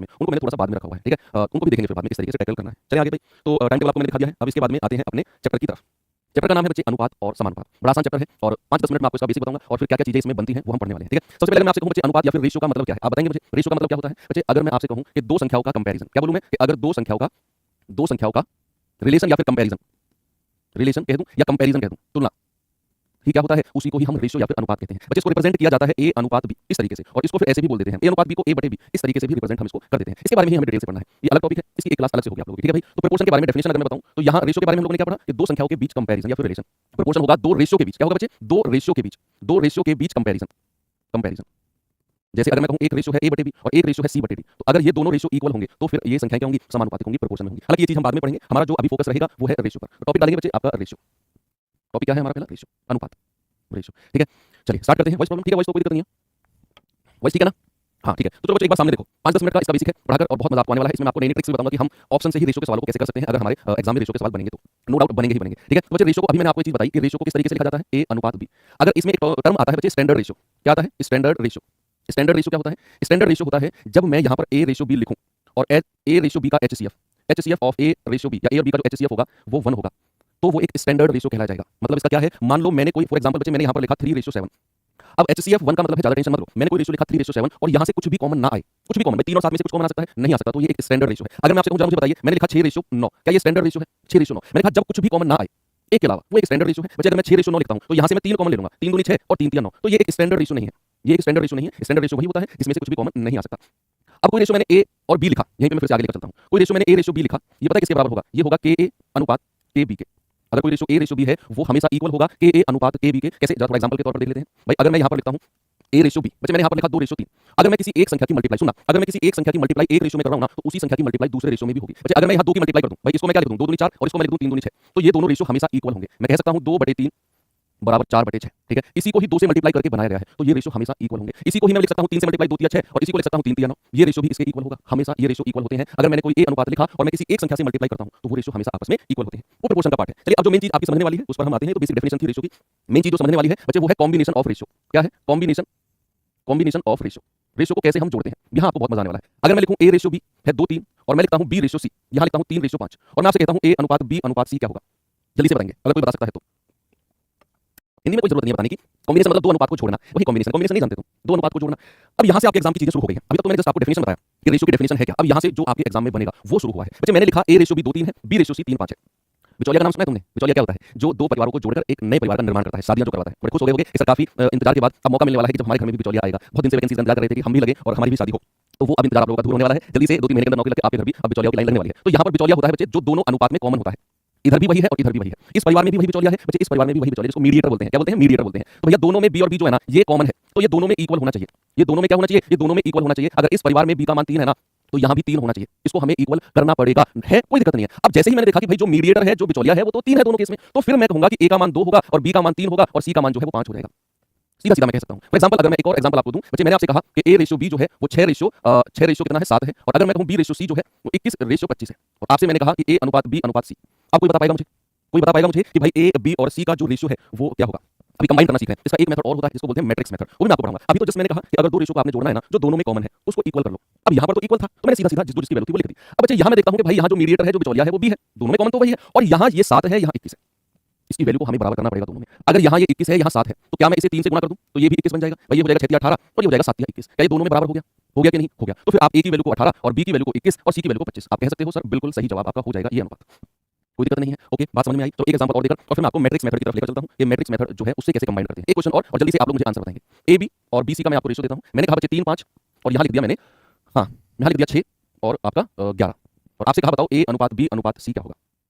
में, उनको मैंने थोड़ा सा बाद में रखा हुआ है, ठीक है। उनको भी देखेंगे फिर बाद में किस तरीके से टैकल करना है। चलिए आगे भाई, तो टाइम टेबल आपको मैंने दिखा दिया है। अब इसके बाद में आते हैं अपने चैप्टर की तरफ। चैप्टर का नाम है बच्चे अनुपात और समानुपात। बड़ा आसान चैप्टर है और 5-10 मिनट में आपको इसका बेसिक बताऊंगा और फिर क्या-क्या चीजें इसमें बनती हैं वो हम पढ़ने वाले हैं, ठीक है। सबसे पहले मैं आपसे कहूं बच्चे अनुपात या फिर रेशियो का मतलब क्या है? आप बताएंगे मुझे रेशियो का मतलब क्या होता है? बच्चे अगर मैं आपसे कहूं कि दो संख्याओं का कंपैरिजन, क्या बोलूं मैं कि अगर दो संख्याओं का रिलेशन या फिर कंपैरिजन, रिलेशन कह दूं या कंपैरिजन कह दूं, तुलना, ठीक क्या होता है? उसी को ही हम रेशियो या फिर अनुपात कहते हैं। बच्चे इसको रिप्रेजेंट किया जाता है ए अनुपात बी इस तरीके से, और इसको फिर ऐसे भी बोल देते हैं ए अनुपात बी को ए बटे बी, इस तरीके से भी रिप्रेजेंट हम इसको कर देते हैं। इसके बारे में ही हमें डिटेल से पढ़ना है, ये अलग टॉपिक है, इसकी एक क्लास अलग से होगी आप लोगों की, ठीक है भाई। तो प्रोपोर्शन के बारे में डेफिनेशन अगर मैं बताऊं तो यहाँ रेशियो के बारे में हम लोगों ने क्या पढ़ा कि दो संख्याओं के बीच कंपैरिजन या फिर रिलेशन। प्रोपोर्शन होगा दो रेशियो के बीच, क्या होगा बच्चे? दो रेशियो के बीच कंपैरिजन, कंपैरिजन। जैसे अगर मैं कहूं एक रेशियो है ए बटे बी और एक रेशियो है सी बटे डी, तो अगर ये दोनों रेशियो इक्वल होंगे तो फिर ये संख्याएं क्या होंगी? समानुपातिक होंगी, प्रोपोर्शन में होंगी। हालांकि ये चीज हम बाद में पढ़ेंगे, हमारा जो अभी फोकस रहेगा वो है रेशियो पर। टॉपिक डालेंगे बच्चे आपका रेशियो। टॉपिक क्या है हमारा? पहला रेशियो, अनुपात, रेशियो, ठीक है। चलिए स्टार्ट करते हैं। वॉइस प्रॉब्लम, ठीक है, वॉइस तो कोई दिक्कत नहीं है, वॉइस ठीक है ना? हाँ ठीक है। तो चलो बच्चों एक बार सामने देखो, 5-10 मिनट का इसका बेसिक है पढ़ाकर, और बहुत मजा आपको आने वाला है। इसमें मैं आपको नई नई ट्रिक्स भी बताऊंगा कि हम ऑप्शन से ही रेशियो के सवालों को कैसे कर सकते हैं। अगर हमारे एग्जाम में रेशियो के सवाल बनेंगे तो नो डाउट बनेंगे ही बनेंगे, ठीक है। तो बच्चे रेशियो को अभी मैंने आपको एक चीज बताई कि रेशियो को किस तरीके से लिखा जाता है? ए अनुपात बी। अगर इसमें एक टर्म आता है बच्चे स्टैंडर्ड रेशियो, क्या आता है? Standard ratio. स्टैंडर्ड रेशियो क्या होता है? स्टैंडर्ड रेशियो होता है जब मैं यहाँ पर ए रेशियो बी लिखूं और ए रेशियो बी का HCF of A ratio B या ए और बी का जो एचसीएफ होगा वो 1 होगा, तो वो एक स्टैंडर्ड रेशियो कहलाया जाएगा। मतलब इसका क्या है? मान लो मैंने कोई, फॉर एग्जांपल बच्चे मैंने यहाँ पर लिखा 3:7। अब एचसीएफ 1 का मतलब है, ज्यादा टेंशन मत लो, मैंने कोई रेशियो लिखा 3:7 और यहाँ से कुछ भी कॉमन ना आए, कुछ भी कॉमन, मैं 3 और 7 में से कुछ कॉमन आ सकता है, नहीं आ सकता, तो ये एक स्टैंडर्ड रेशियो है। अगर मैं आपसे कहूं जरा मुझे बताइए, मैंने लिखा 6:9, क्या ये स्टैंडर्ड रेशियो है? 6:9 मैंने कहा जब कुछ भी कॉमन ना आए एक के अलावा, वो एक स्टैंडर्ड रेशियो है। बच्चे अगर मैं 6:9 लिखता हूं तो यहाँ से मैं 3 कॉमन ले लूंगा, 3 दूनी 6 और 3 3 9, तो ये एक स्टैंडर्ड रेशियो नहीं है, ये एक स्टैंडर्ड रेशियो नहीं है। स्टैंडर्ड रेशियो वही होता है जिसमें से कुछ भी कॉमन नहीं आ सकता। अब कोई रेशियो मैंने ए और बी लिखा, यहीं पे मैं फिर से आगे लेकर चलता हूं। कोई रेशियो मैंने ए रेशियो बी लिखा, ये पता है किसके बराबर होगा? ये होगा के ए अनुपात के बी के। अगर कोई रेशियो ए रेशियो बी है वो हमेशा इक्वल होगा के ए अनुपात के बी के। कैसे? जरा थोड़ा एग्जांपल के तौर पर देख लेते हैं भाई। अगर मैं यहाँ पर लिखता हूँ ए रेशियो बी, बच्चे मैंने यहाँ पर लिखा 2:3। अगर मैं किसी एक संख्या की मल्टीप्लाई, सुनना, अगर मैं किसी एक संख्या की मल्टीप्लाई एक रेशियो में कर रहा हूं ना, तो उसी संख्या की मल्टीप्लाई दूसरे रेशियो में भी होगी। बच्चे अगर मैं यहाँ 2 की मल्टीप्लाई कर दूं, भाई इसको मैं क्या लिख दूं? 2 दूनी 4 और इसको मैं लिख दूं 3 दूनी 6, तो ये दोनों रेशियो हमेशा इक्वल होंगे। मैं कह सकता हूं 2/3 बराबर 4/6, ठीक है। इसी को ही 2 से मल्टीप्लाई करके बनाया गया है, तो ये रेशियो हमेशा इक्वल होंगे। इसी को ही मैं लिख सकता हूं 3 से मल्टीप्लाई 2 3 6 और इसी को लिख सकता हूं 3 3 9, ये रेशियो भी इसके इक्वल होगा, हमेशा ये रेशियो इक्वल होते हैं। अगर मैंने कोई ए अनुपात लिखा और मैं किसी एक संख्या से मल्टीप्लाई करता हूं तो वो रेशियो हमेशा आपस में इक्वल होते हैं। वो प्रोपोर्शन का पार्ट है। चलिए अब जो मेन चीज आपकी समझने वाली है उस पर हम आते हैं। तो बेसिक डेफिनेशन थी रेशियो की, मेन चीज जो समझने वाली है बच्चे वो है कॉम्बिनेशन ऑफ रेशियो। क्या है? Combination of ratio. रेशियो को कैसे हम जोड़ते हैं, यहाँ आपको बहुत मजा आने वाला है। अगर मैं लिखूं ए रेशियो बी है 2:3 और मैं लिखता हूं बी रेशियो सी, यहाँ लिखता हूं 3:5 और मैं आपसे कहता हूं ए अनुपात बी अनुपात सी क्या होगा? जल्दी से बताएंगे अगर कोई बता सकता है तो। हिंदी में कोई जरूरत नहीं है बताने की। कॉम्बिनेशन मतलब दो अनुपात को जोड़ना, वही कॉम्बिनेशन। कॉम्बिनेशन नहीं जानते तुम? दो अनुपात को जोड़ना। अब यहाँ से आपके एग्जाम की चीजें शुरू हो गई हैं। अभी तक तो मैंने जस्ट आपको डेफिनेशन बताया कि रेशियो की डेफिनेशन है क्या। अब यहाँ से जो आपके एग्जाम में बनेगा वो शुरू हुआ है। बच्चे मैंने लिखा ए रेशियो बी 2:3 है, बी रेशियो सी 3:5 है। बिचौलिया का नाम सुना है तुमने? बिचौलिया क्या होता है? जो दो परिवारों को जोड़कर एक नए परिवार का निर्माण करता है, शादियां जो करवाता है। बड़े खुश हो गए होंगे इसका काफी इंतजार के बाद अब मौका मिलने वाला है कि जब हमारे घर में भी बिचौलिया आएगा। बहुत दिन से वैकेंसी इंतजार कर रहे थे कि हम भी लगे और हमारी भी शादी हो, तो वो अब इंतजार आप लोगों का दूर होने वाला है। जल्दी से 2-3 महीने के अंदर नौकरी लग के आपके घर भी अब बिचौलिया की लाइन लगने वाली है। तो यहाँ पर बिचौलिया होता है बच्चे जो दोनों अनुपात में कॉमन होता है, इधर भी वही है और इधर भी वही है। इस परिवार में भी वही बिचौलिया है बच्चे, इस परिवार में भी वही बिचौलिया, जिसको मीडिएटर बोलते हैं। क्या बोलते हैं? मीडिएटर बोलते हैं। तो भैया दोनों में बी और बी जो है ना ये कॉमन है, तो ये दोनों में इक्वल होना चाहिए। ये दोनों में क्या होना चाहिए? ये दोनों में इक्वल होना चाहिए। अगर इस परिवार में बी का मान 3 है ना, तो यहाँ भी 3 होना चाहिए। इसको हमें इक्वल करना पड़ेगा, है कोई दिक्कत नहीं है। अब जैसे ही मैंने देखा कि भाई जो मीडिएटर है, जो बिचौलिया है, वो तो 3 है दोनों केस में, तो फिर मैं कहूंगा कि ए का मान 2 होगा और बी का मान 3 होगा और सी का मान जो है वो 5 हो जाएगा। सीधा सीधा मैं कह सकता हूं। फॉर एग्जांपल अगर मैं एक और एग्जांपल आपको दूं, बच्चे मैंने आपसे कहा कि ए रेशियो बी जो है वो 6 रेशियो कितना है? 7 है। और अगर मैं कहूं बी रेशियो सी जो है वो 21:25 है, और आपसे मैंने कहा कि ए अनुपात बी अनुपात सी, आप कोई बता पाएगा मुझे? कोई बता पाएगा मुझे कि भाई ए बी और सी का जो रेशियो है वो क्या होगा? अभी कंबाइन करना सीख रहे हैं। इसका एक मेथड और होता है जिसको बोलते हैं मैट्रिक्स मेथड, वो भी मैं आपको पढ़ाऊंगा। अभी तो जस्ट मैंने कहा कि अगर दो रेशियो को आपने जोड़ना है ना, जो दोनों में कॉमन है उसको इक्वल कर लो। अब यहाँ पर तो इक्वल था तो मैंने सीधा सीधा जिसकी वैल्यू थी वो लिख दी। अब बच्चे यहाँ मैं देखता हूँ कि भाई यहाँ जो मीडिएटर है, जो बिचौलिया है, वो बी है, दोनों में कॉमन तो वही है, और यहाँ ये 7 है, यहाँ 21 है। इसकी वैल्यू को हमें बराबर करना पड़ेगा दोनों में। अगर यहाँ ये 21 है, यहाँ 7 है, तो क्या मैं इसे 3 से गुणा कर दूं तो ये भी 21 बन जाएगा। भाई ये हो जाएगा 6 18 और ये हो जाएगा 7 21। क्या ये दोनों में बराबर हो गया? हो गया कि नहीं? हो गया। तो फिर आप ए की वैल्यू को 18 और बी की वैल्यू को 21 और सी की वैल्यू को 25 आप कह सकते हो सर बिल्कुल सही जवाब आपका हो जाएगा ये अनुपात। कोई दिक्कत नहीं है। ओके, बात समझ में आई? तो एक एग्जांपल और देकर और फिर मैं आपको मैट्रिक्स मेथड की तरफ लेकर चलता हूं। ये मैट्रिक्स मेथड जो है उससे कैसे कंबाइन करते हैं, एक क्वेश्चन और जल्दी से आप लोग मुझे आंसर बताएंगे। ए बी और बी सी का मैं आपको रेशियो देता हूं। मैंने कहा बच्चे 3 5 और यहाँ लिख दिया मैंने, हाँ यहाँ लिख दिया 6 और आपका 11, और आपसे कहा बताओ ए अनुपात बी अनुपात सी क्या होगा?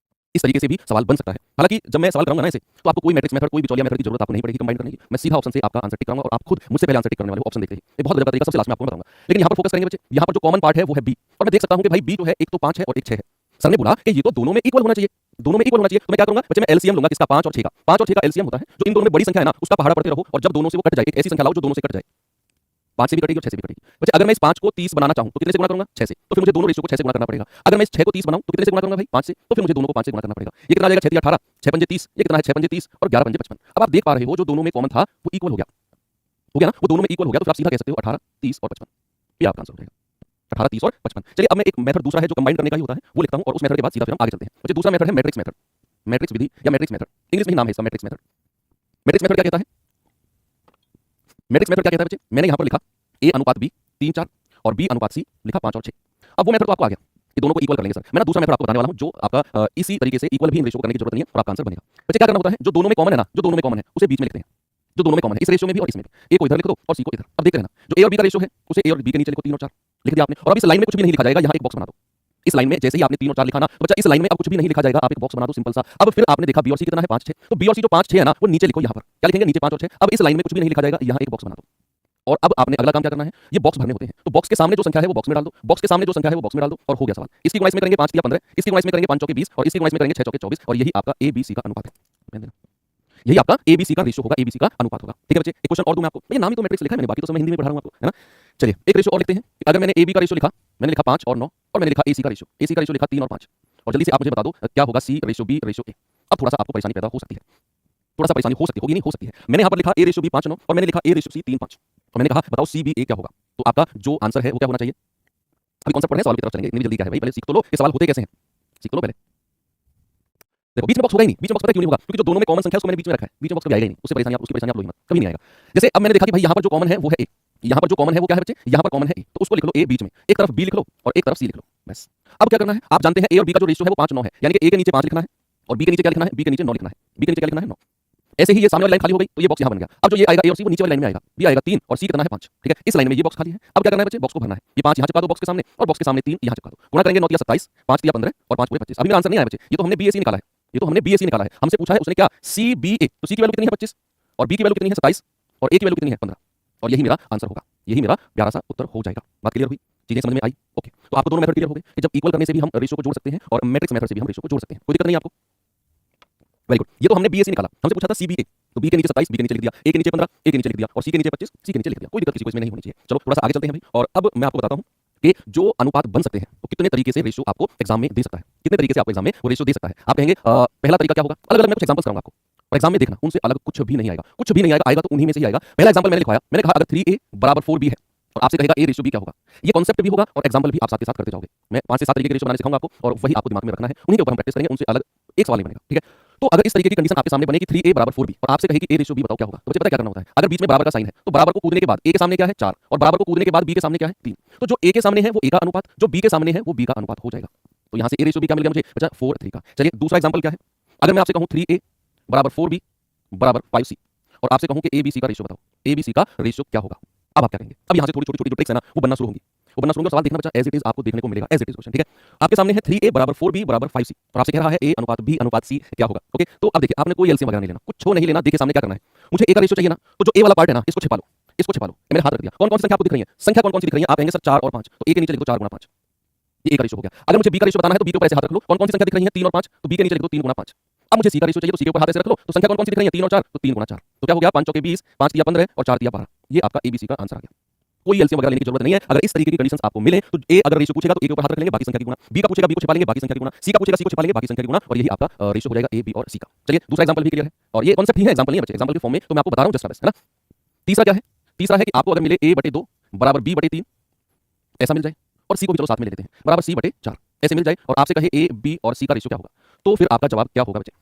इस तरीके से भी सवाल बन सकता है। हालांकि जब मैं सवाल करूंगा ना इसे, तो आपको कोई मैट्रिक्स मेथड, कोई बिचौलिया मेथड की जरूरत आपको नहीं पड़ेगी कंबाइन करने की। मैं सीधा ऑप्शन से आपका आंसर टिक करूंगा और आप खुद मुझसे पहले आंसर टिक करने वाले हो ऑप्शन देखते ही। ये बहुत गजब तरीका सबसे लास्ट में आपको बताऊंगा। लेकिन यहाँ पर फोकस करेंगे बच्चे, यहाँ पर जो कॉमन पार्ट है वो है बी, और मैं देख सकता हूँ कि भाई बी जो है एक तो 5 है और एक 6 है। सर ने बोला कि ये तो दोनों में इक्वल होना चाहिए, दोनों में इक्वल होना चाहिए। तो मैं क्या करूंगा बच्चे? मैं एलसीएम लूंगा किसका? 5 और 6 का। 5 और 6 का एलसीएम होता है जो इन दोनों में बड़ी संख्या है ना उसका पहाड़ा पढ़ते रहो, और जब दोनों से वो कट जाए एक ऐसी संख्या लाओ जो दोनों से कट जाए। 5 से भी कटेगी और 6 से भी कटेगी। बच्चे अगर मैं इस 5 को 30 बनाना चाहूं तो कितने से गुणा करूंगा? 6 से। तो फिर मुझे दोनों रेशियो को 6 से गुणा करना पड़ेगा। अगर मैं इस 6 को 30 बनाऊं तो कितने से गुणा करूंगा भाई? 5 से। तो फिर मुझे दोनों को 5 से गुणा करना पड़ेगा। ये कितना आ जाएगा? 6 18, 6 5 30, ये कितना है? 6 5 30 और 11 5 55। अब आप देख पा रहे हो जो दोनों में कॉमन था वो इक्वल हो गया, हो गया ना? वो दोनों में इक्वल हो गया, तो फिर आप सीधा कह सकते हो 18 30 और 55, ये आपका आंसर हो जाएगा। 18, 30 और 55। चलिए अब मैं एक मेथड दूसरा है जो कंबाइन करने का ही होता है वो लिखता हूँ और उस मेथड के बाद सीधा फिर हम आगे चलते हैं। बच्चे दूसरा मेथड है मैट्रिक्स मेथड, मैट्रिक्स विधि या मैट्रिक्स मेथड, इंग्लिश में ही नाम है इसका मैट्रिक्स मेथड। मैट्रिक्स मेथड क्या कहता है? मैट्रिक्स मेथड क्या कहता है बच्चे? मैंने यहाँ पर लिखा ए अनुपात बी 3, 4 और बी अनुपात सी लिखा 5 और 6। अब वो मेथड तो आपको आ गया कि दोनों को इक्वल कर लेंगे सर। मैं ना दूसरा मेथड आपको बताने वाला हूँ जो आपका इसी तरीके से इक्वल भी इन रेशियो को करने की जरूरत नहीं है और आपका आंसर बनेगा। बच्चे क्या करना होता है, जो दोनों में कॉमन है ना, जो दोनों में कॉमन है उसे बीच में लिखते हैं। जो दोनों में कॉमन है इस रेशियो में भी और इसमें भी, ए को इधर लिख दो और सी को इधर। अब देखते रहना, जो ए और बी का रेशियो है उसे ए और बी के नीचे लिखो 3 और 4 लिख दिया आपने। और अब इस लाइन में कुछ भी नहीं लिखा जाएगा, यहाँ एक बॉक्स बना दो। इस लाइन में जैसे ही आपने 3 और 4 लिखा ना, तो बच्चा इस लाइन में अब कुछ भी नहीं लिखा जाएगा, आप एक बॉक्स बना दो सिंपल सा। अब फिर आपने देखा बी और सी कितना है 5, 6, तो बी और सी जो 5, 6 है ना वो नीचे लिखो यहाँ पर। क्या लिखेंगे? नीचे 5 और 6। अब इस लाइन में कुछ भी नहीं लिखा जाएगा, यहाँ एक बॉक्स बना दो। और अब आपने अगला काम क्या करना है, ये बॉक्स भरने होते हैं। तो बॉक्स के सामने जो संख्या है वो बॉक्स में डाल दो, बॉक्स के सामने जो संख्या है वो बॉक्स में डाल दो और हो गया सवाल। इसकी गुणा इसमें करेंगे 5 या 15, इसकी गुणा इसमें करेंगे 5 चौके 20 और इसकी गुणा इसमें करेंगे 6 चौके 24 और यही आपका ए बी सी का अनुपात है। यही आपका एबीसी का रेशियो होगा, एबीसी का अनुपात होगा। ठीक है बच्चे, एक क्वेश्चन और दूं मैं आपको, ये नाम ही तो मैट्रिक्स लिखा है मैंने, बाकी तो सब मैं हिंदी में पढ़ा रहा हूं आपको, है ना। चलिए एक रेशियो और लिखते हैं। अगर मैंने एबी का रेशियो लिखा, मैंने लिखा 5 और 9 और मैंने लिखा एसी का रेशियो, एसी का रेशियो लिखा 3 और 5 और जल्दी से आप मुझे बता दो क्या होगा सी रेशियो बी रेशियो ए। अब थोड़ा सा आपको परेशानी पैदा हो सकती है, थोड़ा सा परेशानी हो सकती होगी, नहीं हो सकती है। मैंने यहाँ पर लिखा ए रेशियो बी 5 9 और मैंने लिखा ए रेशियो सी 3 5 और मैंने कहा बताओ सी बी ए क्या होगा। तो आपका जो आंसर है वो क्या होना चाहिए? अभी कॉन्सेप्ट पढ़े, सवाल की तरफ चलेंगे, इतनी जल्दी क्या है भाई, पहले सीख तो लो ये सवाल होते कैसे हैं, सीख तो लो पहले। देखो बीच में बॉक्स होगा ही नहीं, बीच में बॉक्स पता क्यों नहीं होगा, क्योंकि जो दोनों में कॉमन संख्या है उसको मैंने बीच में रखा है, बीच में बॉक्स कभी आएगा ही नहीं, उसकी परेशानी आप लो ही मत, कभी नहीं आएगा। जैसे अब मैंने देखा कि भाई यहाँ पर जो कॉमन है वो है ए, यहाँ पर जो कॉमन है वो क्या है बच्चे, यहाँ पर कॉमन है ए, तो उसको लिख लो ए बीच में, एक तरफ बी लिख लो और एक तरफ सी लिख लो, बस। अब क्या करना है, आप जानते हैं ए और बी का जो रेशियो है वो 5 9 है, यानी कि ए के नीचे 5 लिखना है और बी के नीचे क्या लिखना है, बी के नीचे 9 लिखना है, बी के नीचे क्या लिखना है 9। ऐसे ही ये सामने वाली लाइन खाली हो गई तो ये बॉक्स यहाँ बन गया। अब जो ये आएगा ए और सी वो नीचे वाली लाइन में आएगा, बी आएगा 3 और सी कितना है 5, ठीक है। इस लाइन में ये बॉक्स खाली है। अब क्या करना है बच्चे, बॉक्स को भरना है। ये 5 यहाँ चिपका दो बॉक्स के सामने और बॉक्स के सामने 3 यहाँ चिपका दो, गुणा करेंगे 9 या 27, 5 या 15 और 5 पूरे 25। अभी मेरा आंसर नहीं आया बच्चे, ये तो हमने बीएससी निकाला है, ये तो हमने बीएससी निकाला है। हमसे पूछा है उसने क्या, सी बी ए, तो सी की वैल्यू कितनी है 25 और बी की वैल्यू कितनी है 27 और ए की वैल्यू कितनी है 15 और यही मेरा आंसर होगा, यही मेरा प्यारा सा उत्तर हो जाएगा। बात क्लियर हुई, चीजें समझ में आई? ओके, तो आपको दोनों मेथड क्लियर हो गए कि जब इक्वल करने से भी हम रेशियो को जोड़ सकते हैं और मैट्रिक्स मेथड से भी हम रेशियो को जोड़ सकते हैं, कोई दिक्कत नहीं है आपको? वेरी गुड, ये तो हमने बीएससी निकाला। हमसे पूछा था सी बी ए, तो बी के नीचे 27 बी के नीचे लिख दिया, ए के नीचे 15 ए के नीचे लिख दिया और सी के नीचे 25 सी के नीचे लिख दिया, कोई दिक्कत किसी को इसमें नहीं होनी चाहिए। चलो थोड़ा सा आगे चलते हैं भाई, और अब मैं आपको बताता हूँ कि जो अनुपात बन सकते हैं वो कितने तरीके से रेशियो आपको एग्जाम में दे सकता है, कितने तरीके से आपको एग्जाम में वो रेशियो दे सकता है। आप कहेंगे पहला तरीका क्या होगा, अलग अलग मैं कुछ एग्जांपल्स करूंगा आपको और एग्जाम में देखना उनसे अलग कुछ भी नहीं आएगा, कुछ भी नहीं आएगा, आएगा तो उन्हीं में से ही आएगा। पहला एग्जांपल मैंने लिखवाया, मैंने कहा अगर 3a बराबर 4b है और आपसे कहेगा ए रेशियो बी क्या होगा। ये कॉन्सेप्ट भी होगा और एग्जांपल भी आप साथ के साथ करते जाओगे। मैं 5 से 7 तरीके के रेशियो बनाने सिखाऊंगा आपको और वही आपको दिमाग में रखना है, उन्हीं के ऊपर हम प्रैक्टिस करेंगे, उनसे अलग एक सवाल नहीं बनेगा, ठीक है। तो अगर इस तरीके की कंडीशन आपके सामने बनेगी 3a बराबर 4b और आपसे कहेगी ए रेशियो बी बताओ क्या होगा, तो बच्चे पता क्या करना होता है, अगर बीच में बराबर का साइन है तो बराबर को कूदने के बाद ए के सामने क्या है 4 और बराबर को कूदने के बाद बी के सामने क्या है 3, तो जो ए के सामने है वो ए का अनुपात, जो बी के सामने है वो बी का अनुपात हो जाएगा। तो यहाँ से ए रेशियो बी क्या मिल गया मुझे बच्चा 4 3 का। चलिए दूसरा एग्जांपल क्या है, अगर मैं आपसे कहूँ 3a बराबर 4b बराबर 5c और आपसे कहूँ कि ए बी सी का रेशियो बताओ, ए बी सी का रेशियो क्या होगा। अब आप क्या करेंगे, अब यहाँ से थोड़ी छोटी छोटी जो ट्रिक्स है ना वो बनना शुरू होंगी, वो बनना शुरू होगा। सवाल देखना बच्चा एज इट इज आपको देखने को मिलेगा, एज इट इज क्वेश्चन, ठीक है। आपके सामने है 3a बराबर 4b बराबर 5c और आपसे कह रहा है a अनुपात b अनुपात c क्या होगा। ओके, तो अब देखिए आपने कोई एलसीएम वगैरह नहीं लेना, कुछ हो नहीं लेना। देखिए सामने क्या करना है, मुझे a का रेशियो चाहिए ना, तो जो a वाला पार्ट है ना इसको छिपा लो, इसको छिपा लो। मेरे हाथ रख दिया, कौन कौन सी संख्या आपको दिख रही है, संख्या कौन कौन सी दिख रही है, आप कहेंगे सर 4 और 5, तो a के नीचे लिख दो 4 गुणा 5, ये a का रेशियो हो गया। अगर मुझे b का रेशियो बताना है तो b के ऊपर ऐसे हाथ रख लो, कौन कौन सी संख्या दिख रही है 3 और 5, तो b के नीचे लिख दो 3 गुणा 5। अब मुझे c का रेशियो चाहिए तो c के ऊपर हाथ ऐसे रख लो, तो संख्या कौन कौन सी दिख रही है 3 और 4, तो 3 गुणा 4, तो क्या हो गया 5 चौके 20 5 तिया 15 और 4 तिया 12, ये आपका एबीसी का आंसर आ गया। कोई एलसीएम वगैरह लेने की जरूरत नहीं है। अगर इस तरीके की कंडीशंस आपको मिले तो ए अगर रेशियो पूछेगा तो ए के ऊपर हाथ रख लेंगे, बाकी संख्या की गुणा, बी का पूछेगा बी को छिपा लेंगे, बाकी संख्या की गुणा, सी का पूछेगा सी को छिपा लेंगे, बाकी संख्या की गुणा और यही आपका रेशियो हो जाएगा ए बी और सी का। चलिए दूसरा एग्जांपल भी क्लियर है और ये कॉन्सेप्ट ही है, एग्जांपल नहीं है बच्चे, एग्जांपल के फॉर्म में, तो मैं आपको बता रहा हूं जस्ट बेस्ट, है ना। तीसरा क्या है, तीसरा है कि आपको अगर मिले a/2 बराबर b/3 ऐसा मिल जाए और सी को भी चलो साथ में ले लेते हैं बराबर c/4 ऐसे मिल जाए और आपसे कहे ए बी और सी का रेशियो क्या होगा, तो फिर आपका जवाब क्या होगा बच्चे।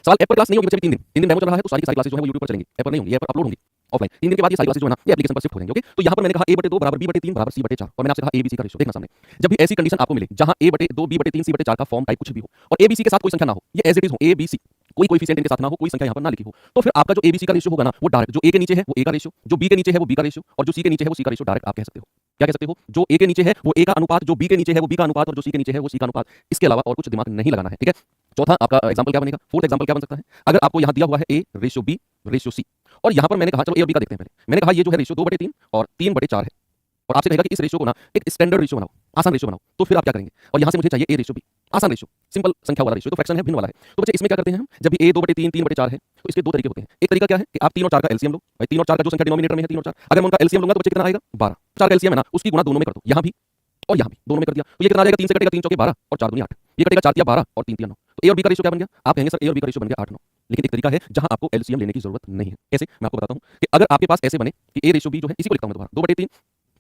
सवाल ऐप पर क्लास नहीं होगी बच्चे, 3 दिन डेमो चल रहा है तो सारी क्लासेस जो है वो यूट्यूब पर चलेंगी, ऐप पर नहीं होंगी, ऐप पर अपलोड होंगी ऑफलाइन। 3 दिन के बाद ये सारी क्लासेस जो है ना ये एप्लीकेशन पर शिफ्ट हो जाएंगे। ओके, तो यहाँ पर मैंने कहा a/2 बराबर b/3 बराबर c/4 और मैंने आपसे कहा a b c का रेशियो। देखना सामने जब भी ऐसी कंडीशन आपको मिले जहां a/2 b/3 c/4 का फॉर्म टाइप कुछ भी हो और a b c के साथ कोई संख्या ना हो, ये एज इट इज हो a b c, कोई कोएफिशिएंट इनके साथ ना हो, कोई संख्या यहाँ पर ना लिखी हो, तो फिर आपका जो a b c का रेशियो होगा ना वो डायरेक्ट, जो a के नीचे है वो a का रेशियो, जो b के नीचे है वो b का रेशियो और जो c के नीचे है वो c का रेशियो डायरेक्ट आप कह सकते हो। क्या कह सकते हो, जो a के नीचे है वो a का अनुपात, जो b के नीचे है वो b का अनुपात और जो c के नीचे है वो c का अनुपात, इसके अलावा और कुछ दिमाग नहीं लगाना है, ठीक है। चौथा आपका एग्जांपल क्या बनेगा, फोर्थ एग्जांपल क्या बन सकता है, अगर आपको यहाँ दिया हुआ है a ratio b ratio c और यहाँ पर मैंने कहा चलो a और b का देखते हैं पहले, मैंने कहा ये जो है रेशियो 2/3 और 3/4 है और आपसे कहेगा कि इस रेशियो को ना एक स्टैंडर्ड रेशियो बनाओ, आसान रेशियो बनाओ, तो फिर आप क्या करेंगे, और यहाँ से मुझे चाहिए a रेशियो b, आसान रेशियो, सिंपल संख्या वाला रेशियो, तो फ्रैक्शन है, भिन्न वाला है। तो बच्चे इसमें क्या करते हैं हम, जब भी a 2/3 3/4 है तो इसके दो तरीके होते हैं। एक तरीका क्या है कि आप 3 और 4 का एलसीएम लो, भाई 3 और 4 का जो संख्या डिनोमिनेटर में है 3 और 4, अगर मैं उनका एलसीएम लूंगा तो बच्चे कितना आएगा 12, 4 का एलसीएम है ना उसकी गुणा दोनों में कर दो, यहाँ भी और यहाँ भी दोनों में कर दिया, तो ये कितना आ जाएगा, 3 से कटेगा 3 चौके 12 और 4 दूनी 8, ये कटेगा 4 तिया 12 और 3 तिया 9, तो a और b का रेशियो क्या बन गया, आप कहेंगे सर a और b का रेशियो बन गया 8 9। लेकिन एक तरीका है जहां आपको एलसीएम लेने की जरूरत नहीं है। कैसे, मैं आपको बताता हूं कि अगर आपके पास ऐसे बने कि a रेशियो b जो है, इसी को लिखता हूं मैं दोबारा 2/3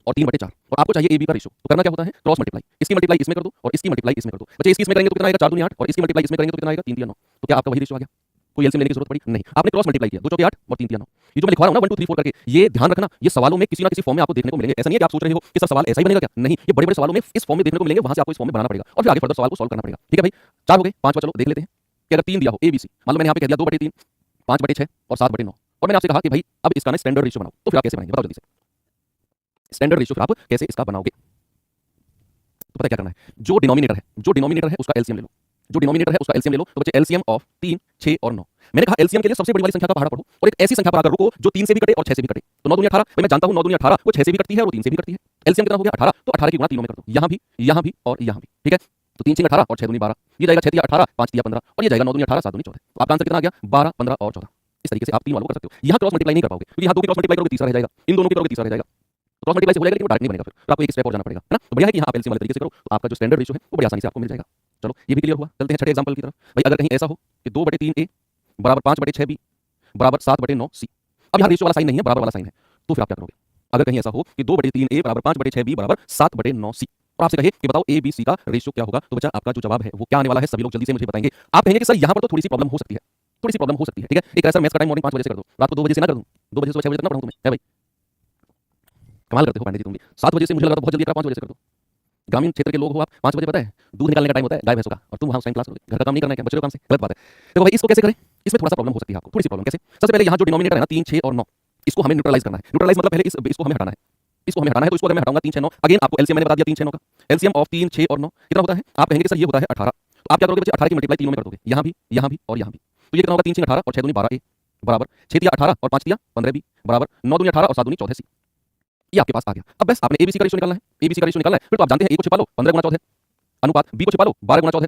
और 3/4 और आपको चाहिए AB का रेशियो। तो करना क्या होता है, क्रॉस मल्टीप्लाई, इसकी मल्टीप्लाई इसमें कर दो और इसकी मल्टीप्लाई इसमें कर दो। बच्चे इसकी इसमें करेंगे तो कितना आएगा, 4 दूनी 8 और इसकी मल्टीप्लाई इसमें करेंगे तो कितना आएगा, 3 3 9। तो क्या आपका वही रेशियो आ गया, कोई एलसीएम लेने की जरूरत पड़ी नहीं, आपने क्रॉस मल्टीप्लाई किया, 2 चौके 8 और 3 3 9। ये जो मैं लिखवा रहा हूं ना 1 2 3 4 करके, ये ध्यान रखना, ये सवालों में किसी ना किसी फॉर्म में आपको देखने को मिलेंगे। ऐसा नहीं है कि आप सोच रहे हो कि सब सवाल ऐसा ही बनेगा क्या, नहीं, ये बड़े बड़े सवालों में इस फॉर्म में देखने को मिलेंगे, वहां से आपको इस फॉर्म में बनाना पड़ेगा और फिर आगे फर्दर सवाल को सॉल्व करना पड़ेगा। ठीक है भाई, 4 हो गए, 5वां चलो देख लेते हैं कि अगर 3 दिया हो ABC, मान लो मैंने यहाँ पे कह दिया 2/3, 5/6 और 7/9 और मैंने आपसे कहा कि भाई अब इसका ना स्टैंडर्ड रेशियो बनाओ, तो फिर आप कैसे बनाएंगे बताओ जल्दी से। स्टैंडर्ड रेशियो फिर आप कैसे इसका बनाओगे, तो पता है क्या करना है, जो डिनोमिनेटर है उसका एलसीएम ले लो, जो डिनोमिनेटर है उसका एलसीएम ले लो। तो बच्चे एलसीएम ऑफ 3 6 और 9, मैंने कहा एलसीएम के लिए सबसे बड़ी वाली संख्या का पहाड़ा पढ़ो और एक ऐसी संख्या पर आकर रुको जो 3 से भी कटे और 6 से भी कटे। तो 9 दूनी 18, भाई मैं जानता हूं 9 दूनी 18, वो 6 से भी कटती है और 3 से भी कटती है। एलसीएम कितना हो गया 18, तो 18 की गुणा तीनों में कर दो, यहां भी और यहां भी। ठीक है, तो 3 6 18 और 6 दूनी 12, ये जाएगा 6 3 18 5 3 15 और ये जाएगा 9 दूनी 18 7 दूनी 14। तो आपका आंसर कितना आ गया, 12 15 और 14। इस तरीके से आप 3 वालों को कर सकते हो। यहां क्रॉस मल्टीप्लाई नहीं कर पाओगे क्योंकि यहां 2 की क्रॉस मल्टीप्लाई करोगे तीसरा रह जाएगा, इन दोनों की करोगे तीसरा रह जाएगा, क्रॉस मल्टीप्लाई से हो जाएगा लेकिन वो डायरेक्ट नहीं बनेगा, फिर आपको एक स्टेप और जाना पड़ेगा, है ना। तो बढ़िया है कि यहां आप एलसीएम वाले तरीके से करो, तो आपका जो स्टैंडर्ड रेशियो है वो बड़ी आसानी से आपको मिल जाएगा। चलो ये भी क्लियर हुआ, चलते हैं छठे एग्जांपल की तरफ। भाई अगर कहीं ऐसा हो कि 2/3A बराबर 5/6B बराबर 7/9C, अब यहाँ रेशियो वाला साइन नहीं है, बराबर वाला साइन है, तो फिर आप क्या करोगे। अगर कहीं ऐसा हो कि 2/3A बराबर 5/6B बराबर 7/9C और आपसे कहे कि बताओ ABC का रेशियो क्या होगा, तो बच्चा आपका जो जवाब है वो क्या आने वाला है, सभी लोग जल्दी से मुझे बताएंगे। आप कहेंगे कि सर यहाँ पर तो थोड़ी सी प्रॉब्लम हो सकती है, थोड़ी सी प्रॉब्लम हो सकती है। ठीक है, एक सर मैथ्स का टाइम मॉर्निंग 5 बजे से कर दो, रात को 2 बजे से ना कर दूं, 2 बजे से 6 बजे तक ना पढ़ाऊं तुम्हें, है भाई, कमाल करते हो पांडे जी तुम भी। 7 बजे से मुझे लगा बहुत जल्दी, 5 बजे से कर दो। ग्रामीण क्षेत्र के लोग हो आप, 5 बजे पता है दूध निकालने का टाइम होता है गाय भैंसों का, और तुम वहां उस टाइम क्लास करोगे, घर का काम नहीं करना है क्या, बच्चों का काम से, गलत बात है। देखो भाई इसको कैसे करें, इसमें थोड़ा सा प्रॉब्लम हो सकती है आपको, थोड़ी सी प्रॉब्लम। कैसे, सबसे पहले यहाँ जो डिनोमिनेटर है ना 3 6 और 9, इसको हमें न्यूट्रलाइज करना है। न्यूट्रलाइज मतलब पहले इसको हमें हटाना है, इसको हमें हटाना है। तो इसको अगर मैं हटाऊंगा 3 6 9, अगेन आपको एलसीएम मैंने बता दिया 3 6 9 का, एलसीएम ऑफ 3 6 और 9 कितना होता है, आप कहेंगे कि सर ये होता है 18। तो आप क्या करोगे बच्चे, 18 की मल्टीप्लाई तीनों में कर दोगे, यहाँ भी और यहाँ भी। तो ये कितना होगा, 3 6 18 और 6 दूनी 12A बराबर 6 दिया 18 और 5 दिया 15B बराबर 9 दूनी 18 और 7 दूनी 14C। ये आपके पास आ गया। अब बस आपने एबीसी का रेशियो निकालना है, एबीसी का रेशियो निकालना है, फिर तो आप जानते हैं ए को छिपा लो 15 गुना 14 अनुपात, बी को छिपा लो 12 गुना 14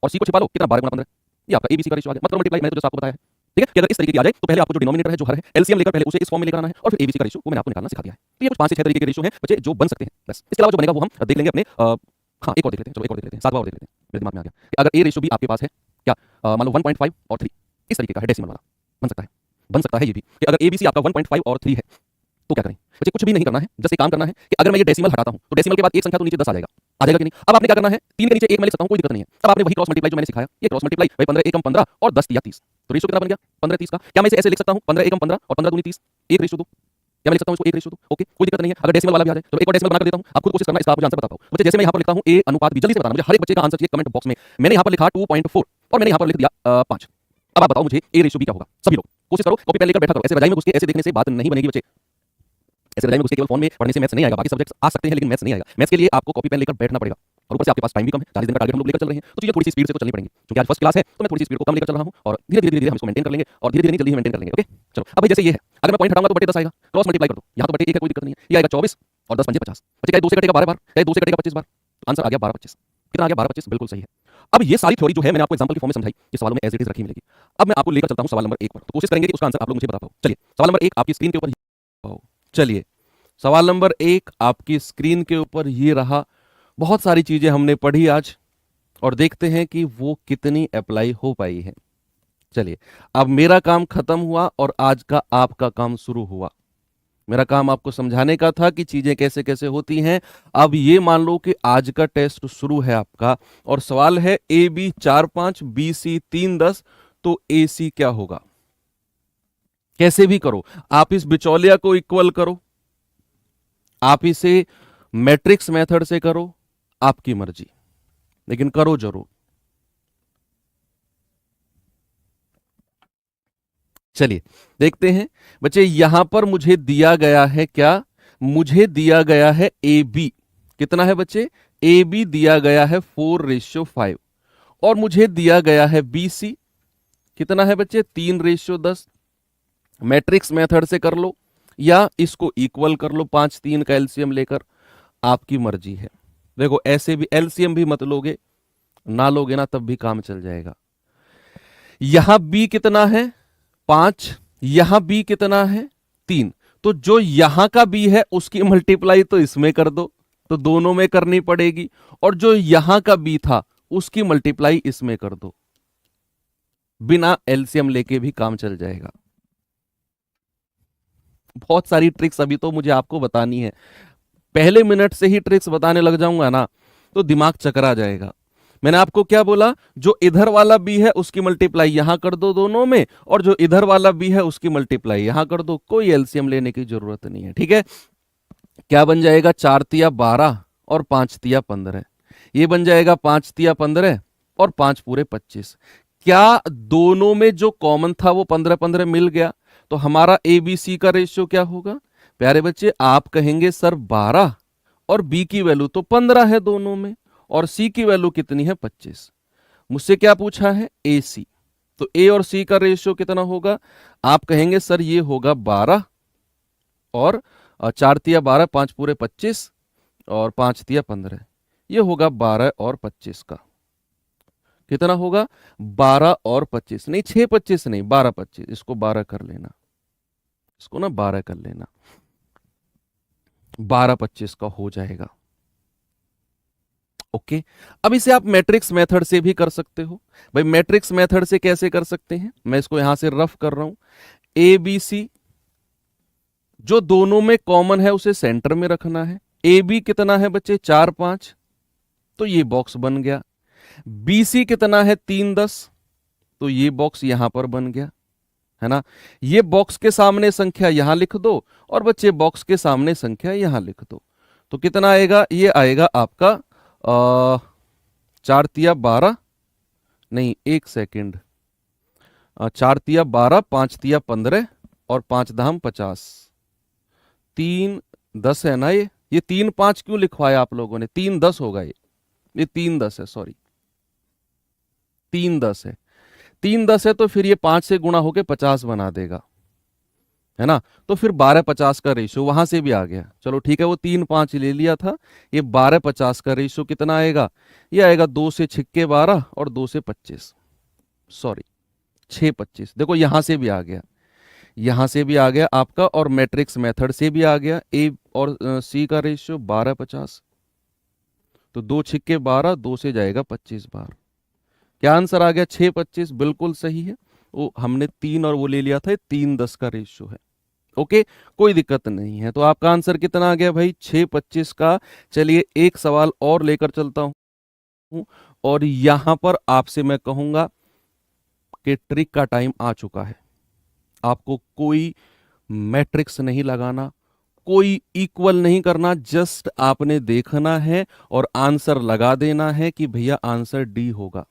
और सी को छिपा लो कितना 12 गुना 15। ये आपका एबीसी का रेशियो आ गया, मतलब मल्टीप्लाई मैंने तो जस्ट आपको बताया है। ठीक है, कि अगर इस तरीके की आ जाए तो पहले आपको जो डिनोमिनेटर है जो हर है एलसीएम लेकर पहले उसे इस फॉर्म में लेकर आना है और फिर एबीसी का रेशियो वो मैंने आपको निकालना सिखा दिया है। तो ये कुछ 5 से 6 तरीके के रेशियो हैं बच्चे जो बन सकते हैं। बस इसके अलावा जो बनेगा वो हम देख लेंगे अपने हाँ एक और देख लेते हैं, चलो एक और देख लेते हैं, 7वां और देख लेते हैं। मेरे दिमाग में आ गया कि अगर ए रेशियो भी आपके पास है क्या, मान लो 1.5 और 3 इस तरीके का है, डेसिमल वाला बन सकता है ये भी कि अगर एबीसी आपका 1.5 और 3 है तो क्या करें बच्चे, कुछ भी नहीं करना है, जस्ट एक काम करना है कि अगर मैं ये डेसिमल हटाता हूं तो डेसिमल के बाद एक संख्या तो नीचे 10 आ जाएगा कि नहीं। अब आपने क्या करना है, 3 के नीचे 1 मैं लिख सकता हूं, कोई दिक्कत नहीं है। अब आपने वही क्रॉस मल्टीप्लाई जो मैंने सिखाया, ये क्रॉस मल्टीप्लाई भाई 15 एकम 15 और 10 या 30, तो रेशियो कितना बन गया 15 30 का। क्या मैं इसे ऐसे लिख सकता हूं 15 एकम 15 और 15 दूनी 30, एक रेशियो 2, क्या मैं लिख सकता हूं इसको एक रेशियो 2, ओके कोई दिक्कत नहीं है। अगर डेसिमल वाला भी आ जाए तो एक और डेसिमल बना कर देता हूं, आप खुद कोशिश करना इसका आप मुझे आंसर बता पाओ बच्चे। जैसे मैं यहां पर लिखता हूं ए अनुपात बी, जल्दी से बताना मुझे हर एक बच्चे का आंसर चाहिए कमेंट बॉक्स में। मैंने यहां पर लिखा 2.4 और मैंने यहां पर लिख दिया 5। अब आप बताओ मुझे ए रेशियो बी क्या होगा, सभी लोग कोशिश करो, कॉपी पेन लेकर बैठा करो, ऐसे रजाई में घुस के ऐसे देखने से बात नहीं बनेगी बच्चे, ऐसे रजाई में घुस के केवल फोन में पढ़ने से मैथ्स नहीं आएगा, बाकी सब्जेक्ट्स आ सकते हैं लेकिन मैथ्स नहीं आएगा। मैथ्स के लिए आपको कॉपी पेन लेकर बैठना पड़ेगा और ऊपर से आपके पास टाइम भी कम है, 40 दिन का टारगेट हम लोग लेकर चल रहे हैं, तो चीजें थोड़ी सी स्पीड से तो चलनी पड़ेंगी क्योंकि आज फर्स्ट क्लास है तो मैं थोड़ी सी स्पीड को कम लेकर चल रहा हूं और धीरे धीरे हम इसको मेंटेन कर लेंगे और धीरे धीरे नहीं जल्दी ही मेंटेन कर लेंगे। ओके चलो, अब भाई जैसे ये है, अगर मैं पॉइंट हटाऊंगा तो बटे 10 आएगा, क्रॉस मल्टीप्लाई कर दो, यहां तो बटे 1 है कोई दिक्कत नहीं है, ये आएगा 24 और 10 पंजे 50, बच्चे क्या 2 से कटेगा 12 बार, क्या 2 से कटेगा 25 बार, आंसर आ गया 12 25। कितना आ गया 12 25, बिल्कुल सही है। अब ये सारी थ्योरी जो है मैंने आपको एग्जांपल की फॉर्म में समझाई, ये सवालों में एज इट इज रखी मिलेगी। अब मैं आपको लेकर चलता हूं सवाल नंबर 1 पर, तो कोशिश करेंगे कि उसका आंसर आप लोग मुझे बता पाओ। चलिए सवाल नंबर 1 आपकी स्क्रीन के ऊपर, चलिए सवाल नंबर 1 आपकी स्क्रीन के ऊपर ये रहा। बहुत सारी चीजें हमने पढ़ी आज और देखते हैं कि वो कितनी अप्लाई हो पाई है। चलिए अब मेरा काम खत्म हुआ और आज का आपका काम शुरू हुआ। मेरा काम आपको समझाने का था कि चीजें कैसे कैसे होती हैं। अब ये मान लो कि आज का टेस्ट शुरू है आपका और सवाल है ए बी 4 5 बी सी 3 10, तो ए सी क्या होगा। कैसे भी करो, आप इस बिचौलिया को इक्वल करो, आप इसे मैट्रिक्स मेथड से करो, आपकी मर्जी, लेकिन करो जरूर। चलिए देखते हैं बच्चे, यहां पर मुझे दिया गया है क्या, मुझे दिया गया है ए बी, कितना है बच्चे, ए बी दिया गया है 4:5 और मुझे दिया गया है बी सी कितना है बच्चे 3:10। मैट्रिक्स मेथड से कर लो या इसको इक्वल कर लो 5 3 का एलसीएम लेकर, आपकी मर्जी है। देखो ऐसे भी एलसीएम भी मत लोगे, ना लोगे ना तब भी काम चल जाएगा। यहां बी कितना है 5, यहां बी कितना है 3, तो जो यहां का बी है उसकी मल्टीप्लाई तो इसमें कर दो, तो दोनों में करनी पड़ेगी, और जो यहां का बी था उसकी मल्टीप्लाई इसमें कर दो, बिना एलसीएम लेके भी काम चल जाएगा। बहुत सारी ट्रिक्स अभी तो मुझे आपको बतानी है, पहले मिनट से ही ट्रिक्स बताने लग जाऊंगा ना तो दिमाग चकरा जाएगा। मैंने आपको क्या बोला, जो इधर वाला बी है उसकी मल्टीप्लाई यहां कर दो दोनों में, और जो इधर वाला बी है उसकी मल्टीप्लाई यहां कर दो, कोई एलसीएम लेने की जरूरत नहीं है। ठीक है, क्या बन जाएगा, 4×3 = 12 और 5×3 = 15। ये बन जाएगा 5×3 = 15 और 5×4 = 25। क्या दोनों में जो कॉमन था वो 15-15 मिल गया? तो हमारा ए बी सी का रेशियो क्या होगा प्यारे बच्चे? आप कहेंगे सर 12, और बी की वैल्यू तो 15 है दोनों में, और सी की वैल्यू कितनी है, 25। मुझसे क्या पूछा है, ए सी। तो ए और सी का रेशियो कितना होगा? आप कहेंगे सर ये होगा 12 और 4×3 = 12, 5×4 = 25 और 5×3 = 15। ये होगा 12 और 25 का। कितना होगा, 12 और 25, नहीं 6×25 नहीं, 12×25, इसको 12 कर लेना, इसको ना 12 कर लेना, 12×25 का हो जाएगा। ओके, अब इसे आप मैट्रिक्स मेथड से भी कर सकते हो। भाई मैट्रिक्स मेथड से कैसे कर सकते हैं, मैं इसको यहां से रफ कर रहा हूं। ए बी सी जो दोनों में कॉमन है उसे सेंटर में रखना है। ए बी कितना है बच्चे, 4×5, तो ये बॉक्स बन गया। बी सी कितना है, 3×10, तो ये बॉक्स यहां पर बन गया, है ना। ये बॉक्स के सामने संख्या यहां लिख दो, और बच्चे बॉक्स के सामने संख्या यहां लिख दो। तो कितना आएगा, ये आएगा आपका 4×3 = 12, नहीं 1 सेकेंड, 4×3 = 12, 5×3 = 15 और 5×10 = 50, 3×10 है ना। ये 3×5 क्यों लिखवाया आप लोगों ने, 3×10 होगा ये 3×10 है, सॉरी 3×10 है। 3×10 है तो फिर ये 5 से गुणा होके 50 बना देगा, है ना। तो फिर 12×50 का रेशियो वहां से भी आ गया। चलो ठीक है, वो 3×5 ले लिया था, ये 12×50 का रेशियो कितना आएगा, ये आएगा 2 से 6 12 और 2 से 25, सॉरी 6×25। देखो यहां से भी आ गया, यहां से भी आ गया आपका, और मैट्रिक्स मेथड से भी आ गया। ए और सी का रेशियो 12×50, तो 2×6 12, 2 से जाएगा 25 बार। क्या आंसर आ गया, 6×25, बिल्कुल सही है। वो हमने 3 और वो ले लिया था, 3×10 का रेशियो है। ओके, कोई दिक्कत नहीं है। तो आपका आंसर कितना आ गया भाई, 6×25 का। चलिए एक सवाल और लेकर चलता हूं, और यहां पर आपसे मैं कहूंगा कि ट्रिक का टाइम आ चुका है। आपको कोई मैट्रिक्स नहीं लगाना, कोई इक्वल नहीं करना, जस्ट आपने देखना है और आंसर लगा देना है कि भैया आंसर डी होगा,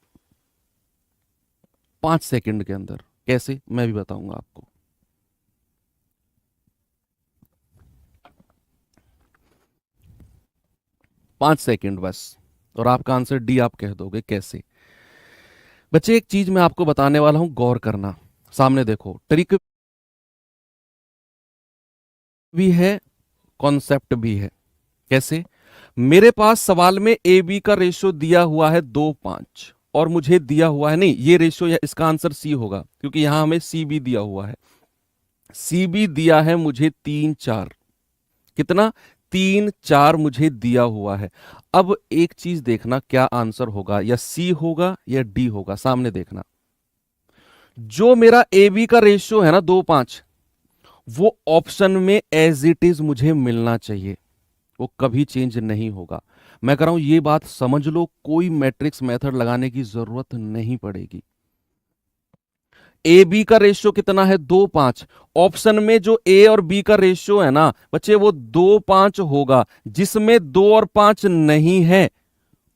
5 सेकंड के अंदर। कैसे, मैं भी बताऊंगा आपको। पांच सेकंड बस, और आपका आंसर डी आप कह दोगे। कैसे बच्चे, एक चीज मैं आपको बताने वाला हूं, गौर करना। सामने देखो, ट्रिक भी है, कॉन्सेप्ट भी है। कैसे, मेरे पास सवाल में ए बी का रेशियो दिया हुआ है 2:5, और मुझे दिया हुआ है, नहीं ये रेशियो या इसका आंसर सी होगा, क्योंकि यहां हमें सी बी दिया हुआ है। सी बी दिया है मुझे 3×4, कितना, 3×4 मुझे दिया हुआ है। अब एक चीज देखना, क्या आंसर होगा, या सी होगा या डी होगा। सामने देखना, जो मेरा ए बी का रेशियो है ना 2:5, वो ऑप्शन में एज इट इज मुझे मिलना चाहिए, वो कभी चेंज नहीं होगा। मैं कह रहा हूं ये बात समझ लो, कोई मैट्रिक्स मेथड लगाने की जरूरत नहीं पड़ेगी। ए बी का रेशियो कितना है, 2:5। ऑप्शन में जो ए और बी का रेशियो है ना बच्चे, वो 2:5 होगा। जिसमें 2 और 5 नहीं है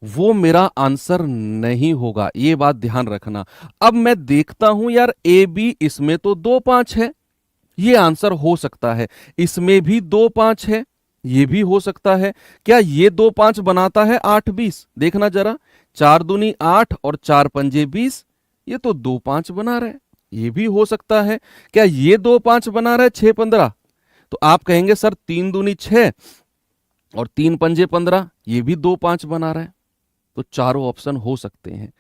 वो मेरा आंसर नहीं होगा, ये बात ध्यान रखना। अब मैं देखता हूं यार, ए बी इसमें तो 2:5 है, ये आंसर हो सकता है। इसमें भी 2:5 है, ये भी हो सकता है। क्या ये 2:5 बनाता है 8×20? देखना जरा, 4×2 8 और 4×5 20, ये तो 2:5 बना रहे, ये भी हो सकता है। क्या ये 2:5 बना रहा है 6×15? तो आप कहेंगे सर 3×2 6 और 3×5 15, ये भी 2:5 बना रहा है। तो चारों ऑप्शन हो सकते हैं।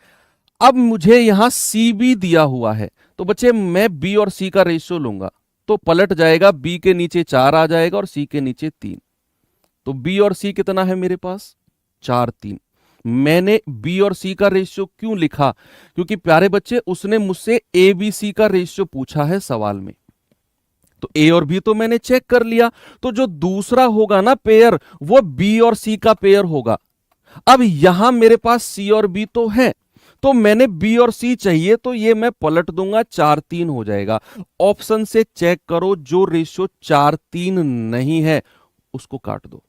अब मुझे यहां सी बी दिया हुआ है, तो बच्चे मैं बी और सी का रेशियो लूंगा, तो पलट जाएगा, बी के नीचे 4 आ जाएगा और सी के नीचे 3। तो बी और सी कितना है मेरे पास, 4×3। मैंने बी और सी का रेशियो क्यों लिखा, क्योंकि प्यारे बच्चे उसने मुझसे ए बी सी का रेशियो पूछा है सवाल में। तो तो ए और बी तो मैंने चेक कर लिया, तो जो दूसरा होगा ना पेयर, वो बी और सी का पेयर होगा। अब यहां मेरे पास सी और बी तो है, तो मैंने बी और सी चाहिए, तो ये मैं पलट दूंगा, 4-3 हो जाएगा। ऑप्शन से चेक करो, जो रेशियो 4-3 नहीं है उसको काट दो।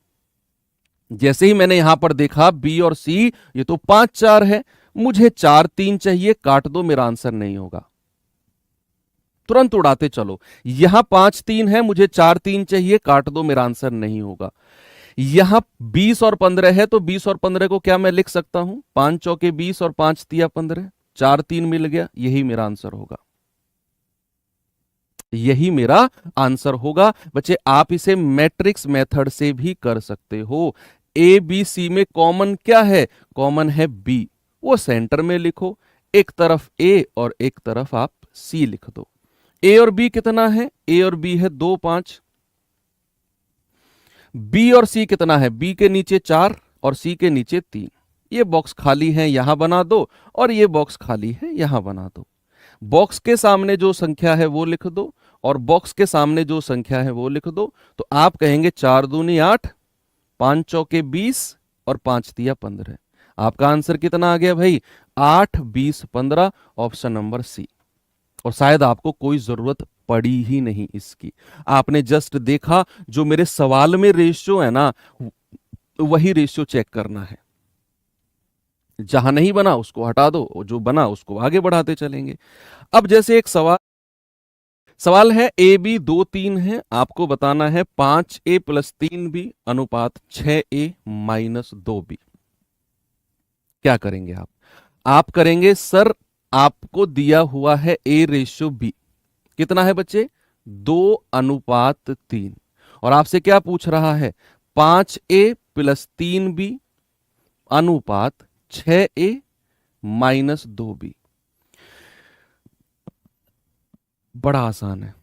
जैसे ही मैंने यहां पर देखा बी और सी, ये तो 5-4 है, मुझे 4-3 चाहिए, काट दो, मेरा आंसर नहीं होगा। तुरंत उड़ाते चलो, यहां 5-3 है, मुझे 4-3 चाहिए, काट दो, मेरा आंसर नहीं होगा। यहां 20 और 15 है, तो 20 और 15 को क्या मैं लिख सकता हूं, 5 चौके 20 और 5 तिया 15, 4-3 मिल गया, यही मेरा आंसर होगा, यही मेरा आंसर होगा। बच्चे आप इसे मैट्रिक्स मेथड से भी कर सकते हो। ए बी सी में कॉमन क्या है, कॉमन है बी, वो सेंटर में लिखो, एक तरफ ए और एक तरफ आप सी लिख दो। ए और बी कितना है, ए और बी है 2 5, बी और सी कितना है, बी के नीचे 4 और सी के नीचे 3। ये बॉक्स खाली है, यहां बना दो, और ये बॉक्स खाली है, यहां बना दो। बॉक्स के सामने जो संख्या है वो लिख दो, और बॉक्स के सामने जो संख्या है वो लिख दो। तो आप कहेंगे 4 दूनी 8, 5 चौके 20 और 5 तिया 15। आपका आंसर कितना आ गया भाई, 8 20 15, ऑप्शन नंबर सी। और शायद आपको कोई जरूरत पड़ी ही नहीं इसकी, आपने जस्ट देखा जो मेरे सवाल में रेशियो है ना, वही रेशियो चेक करना है। जहां नहीं बना उसको हटा दो, जो बना उसको आगे बढ़ाते चलेंगे। अब जैसे एक सवाल है, ए बी 2-3 है, आपको बताना है 5a + 3b अनुपात 6a - 2b। क्या करेंगे आप करेंगे सर, आपको दिया हुआ है a/b, कितना है बच्चे, 2:3, और आपसे क्या पूछ रहा है, 5a + 3b अनुपात 6a - 2b। बड़ा आसान है।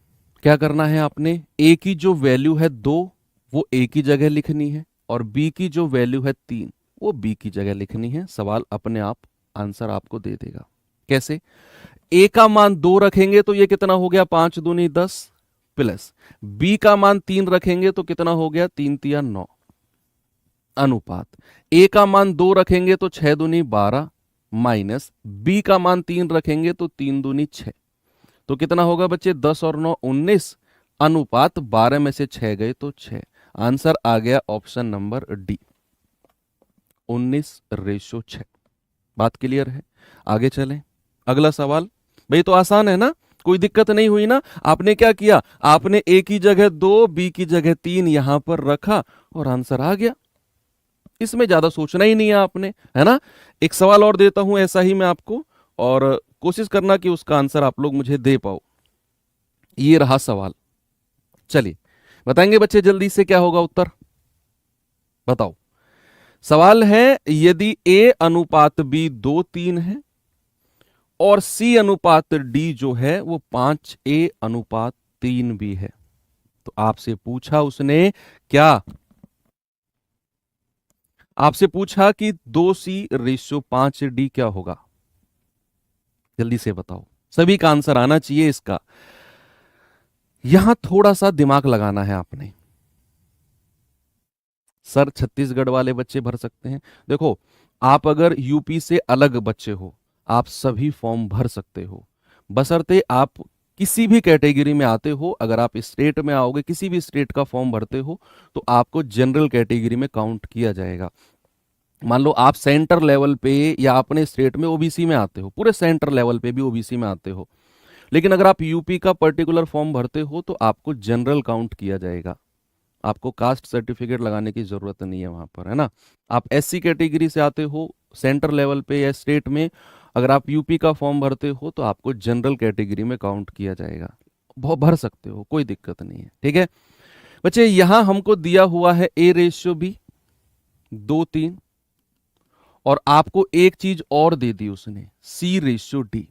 क्या करना है आपने, a की जो वैल्यू है 2 वो a की जगह लिखनी है, और b की जो वैल्यू है 3 वो b की जगह लिखनी है। सवाल अपने आप आंसर आपको दे देगा। कैसे, a का मान 2 रखेंगे तो ये कितना हो गया, 5 दूनी 10, प्लस b का मान 3 रखेंगे तो कितना हो गया, 3 तिया 9, अनुपात a का मान 2 रखेंगे तो 6 दूनी 12, माइनस b का मान 3 रखेंगे तो 3 दूनी 6, तो कितना होगा बच्चे, 10 और 9 19, अनुपात 12 में से 6 गए तो 6। आंसर आ गया ऑप्शन नंबर डी, 19/6। बात क्लियर है, आगे चलें। अगला सवाल, भाई तो आसान है ना, कोई दिक्कत नहीं हुई ना। आपने क्या किया, आपने ए की जगह 2 बी की जगह 3 यहां पर रखा और आंसर आ गया। इसमें ज्यादा सोचना ही नहीं है आपने, है ना। एक सवाल और देता हूं ऐसा ही मैं आपको, और कोशिश करना कि उसका आंसर आप लोग मुझे दे पाओ। ये रहा सवाल, चलिए बताएंगे बच्चे जल्दी से क्या होगा उत्तर, बताओ। सवाल है, यदि a अनुपात b 2-3 है और c अनुपात d जो है वो 5a अनुपात 3b है, तो आपसे पूछा उसने क्या, आपसे पूछा कि 2c/5d क्या होगा। जल्दी से बताओ, सभी का आंसर आना चाहिए इसका। यहां थोड़ा सा दिमाग लगाना है आपने। सर छत्तीसगढ़ वाले बच्चे भर सकते हैं, देखो आप अगर यूपी से अलग बच्चे हो, आप सभी फॉर्म भर सकते हो, बशर्ते आप किसी भी कैटेगरी में आते हो। अगर आप स्टेट में आओगे, किसी भी स्टेट का फॉर्म भरते हो, तो आपको जनरल कैटेगरी में काउंट किया जाएगा। मान लो आप सेंटर लेवल पे या अपने स्टेट में ओबीसी में आते हो, पूरे सेंटर लेवल पे भी ओबीसी में आते हो, लेकिन अगर आप यूपी का पर्टिकुलर फॉर्म भरते हो तो आपको जनरल काउंट किया जाएगा। आपको कास्ट सर्टिफिकेट लगाने की जरूरत नहीं है वहां पर, है ना। आप एससी कैटेगरी से आते हो सेंटर लेवल पे या स्टेट में, अगर आप यूपी का फॉर्म भरते हो तो आपको जनरल कैटेगरी में काउंट किया जाएगा। भर सकते हो, कोई दिक्कत नहीं है, ठीक है बच्चे। यहां हमको दिया हुआ है a/b 2-3, और आपको एक चीज और दे दी उसने, c/d,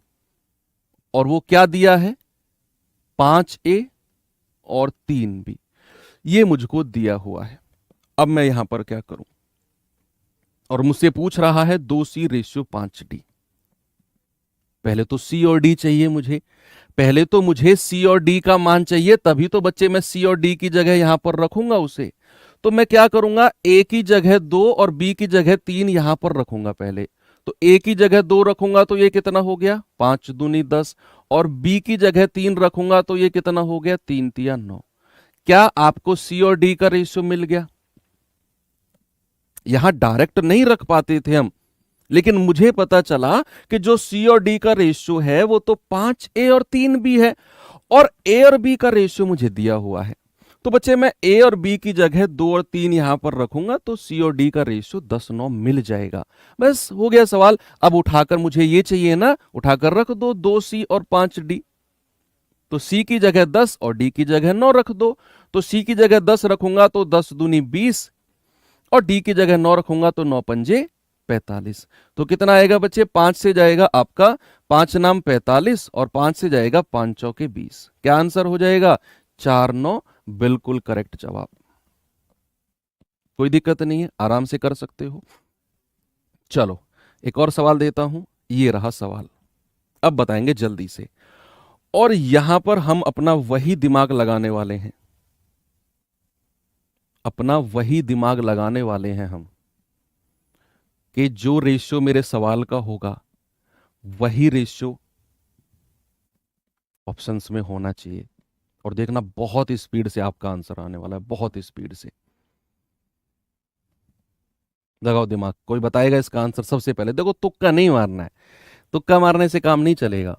और वो क्या दिया है, 5a और 3b, ये मुझको दिया हुआ है। अब मैं यहां पर क्या करूं, और मुझसे पूछ रहा है 2c/5d। पहले तो c और d चाहिए मुझे। पहले तो मुझे सी और डी का मान चाहिए, तभी तो बच्चे मैं सी और डी की जगह यहां पर रखूंगा उसे। तो मैं क्या करूंगा, ए की जगह 2 और बी की जगह 3 यहां पर रखूंगा पहले। तो ए की जगह 2 रखूंगा तो ये कितना हो गया, 5 दूनी 10, और बी की जगह 3 रखूंगा तो ये कितना हो गया, 3 तिया 9। क्या आपको सी और डी का रेशियो मिल गया? यहां डायरेक्ट नहीं रख पाते थे हम, लेकिन मुझे पता चला कि जो सी और डी का रेशियो है वो तो 5 ए और 3 बी है, और ए और बी का रेशियो मुझे दिया हुआ है। तो बच्चे मैं ए और बी की जगह 2 और 3 यहां पर रखूंगा तो सी और डी का रेशियो 10-9 मिल जाएगा। बस हो गया सवाल। अब उठाकर मुझे ये चाहिए ना, उठाकर रख दो 2 सी और 5 डी। तो सी की जगह 10 और डी की जगह 9 रख दो। तो सी की जगह 10 रखूंगा तो 10 दूनी 20, और डी की जगह 9 रखूंगा तो 9 पंजे 45। तो कितना आएगा बच्चे, 5 से जाएगा आपका 5 नाम 45, और 5 से जाएगा 5 चौके 20। क्या आंसर हो जाएगा, 4-9 बिल्कुल करेक्ट जवाब। कोई दिक्कत नहीं है, आराम से कर सकते हो। चलो एक और सवाल देता हूं, ये रहा सवाल, अब बताएंगे जल्दी से। और यहां पर हम अपना वही दिमाग लगाने वाले हैं, अपना वही दिमाग लगाने वाले हैं हम, कि जो रेशियो मेरे सवाल का होगा वही रेशियो ऑप्शंस में होना चाहिए। और देखना बहुत स्पीड से आपका आंसर आने वाला है, बहुत स्पीड से। लगाओ दिमाग, कोई बताएगा इसका आंसर सबसे पहले। देखो तुक्का नहीं मारना है, तुक्का मारने से काम नहीं चलेगा।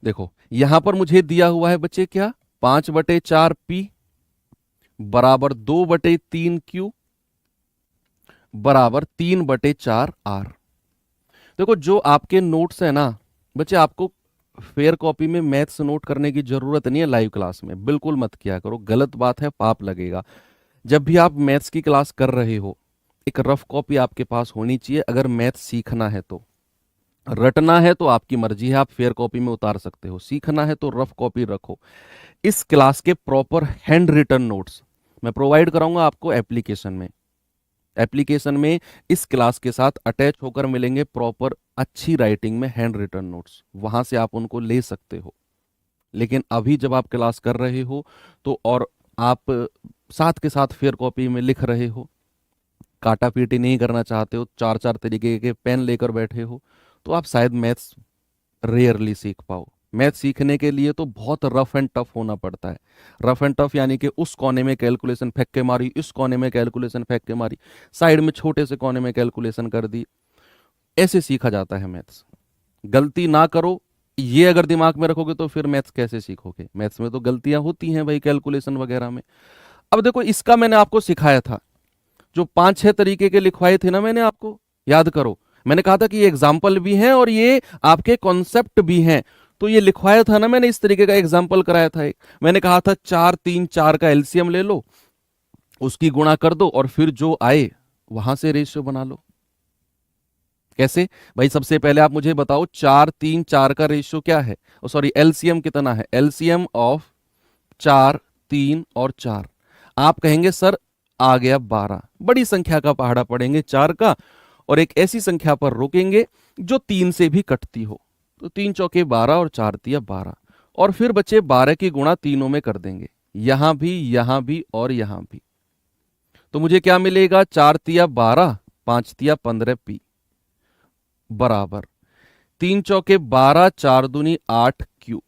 देखो यहां पर मुझे दिया हुआ है बच्चे क्या, 5/4 पी बराबर 2/3 क्यू बराबर 3/4 आर। देखो जो आपके नोट्स है ना बच्चे, आपको फेयर कॉपी में मैथ्स नोट करने की जरूरत नहीं है लाइव क्लास में, बिल्कुल मत किया करो, गलत बात है, पाप लगेगा। जब भी आप मैथ्स की क्लास कर रहे हो, एक रफ कॉपी आपके पास होनी चाहिए। अगर मैथ्स सीखना है तो, रटना है तो आपकी मर्जी है, आप फेयर कॉपी में उतार सकते हो, सीखना है तो रफ कॉपी रखो। इस क्लास के प्रॉपर हैंड रिटन नोट्स मैं प्रोवाइड कराऊंगा आपको एप्लीकेशन में। एप्लीकेशन में इस क्लास के साथ अटैच होकर मिलेंगे प्रॉपर अच्छी राइटिंग में हैंड रिटन नोट्स, वहां से आप उनको ले सकते हो। लेकिन अभी जब आप क्लास कर रहे हो तो, और आप साथ के साथ फेयर कॉपी में लिख रहे हो, काटा पीटी नहीं करना चाहते हो, 4-4 तरीके के पेन लेकर बैठे हो, तो आप शायद मैथ्स रेयरली सीख पाओ। मैथ सीखने के लिए तो बहुत रफ एंड टफ होना पड़ता है। रफ एंड टफ यानी कि उस कोने में कैलकुलेशन फेंक के मारी, इस कोने में कैलकुलेशन फेंक के मारी, साइड में छोटे से कोने में कैलकुलेशन कर दी, ऐसे सीखा जाता है मैथ्स। गलती ना करो, ये अगर दिमाग में रखोगे तो फिर मैथ्स कैसे सीखोगे। मैथ्स में तो गलतियां होती हैं भाई, कैलकुलेशन वगैरह में। अब देखो इसका मैंने आपको सिखाया था, जो 5-6 तरीके के लिखवाए थे ना मैंने आपको, याद करो। मैंने कहा था कि ये एग्जाम्पल भी हैं और ये आपके कॉन्सेप्ट भी हैं। तो ये लिखवाया था ना मैंने, इस तरीके का एग्जाम्पल कराया था एक। मैंने कहा था 4 3 4 का एलसीएम ले लो, उसकी गुणा कर दो, और फिर जो आए वहां से रेशियो बना लो। कैसे भाई, सबसे पहले आप मुझे बताओ 4 3 4 का रेशियो क्या है, सॉरी एलसीएम कितना है। एलसीएम ऑफ 4 3 और 4, आप कहेंगे सर आ गया 12। बड़ी संख्या का पहाड़ा पड़ेंगे 4 का, और एक ऐसी संख्या पर रुकेंगे जो 3 से भी कटती हो। तो 3 चौके 12 और 4 तिया 12, और फिर बच्चे 12 की गुणा तीनों में कर देंगे, यहां भी और यहां भी। तो मुझे क्या मिलेगा, 4 तिया 12, 5 तिया 15 पी बराबर 3 चौके 12, 4 दूनी 8 क्यू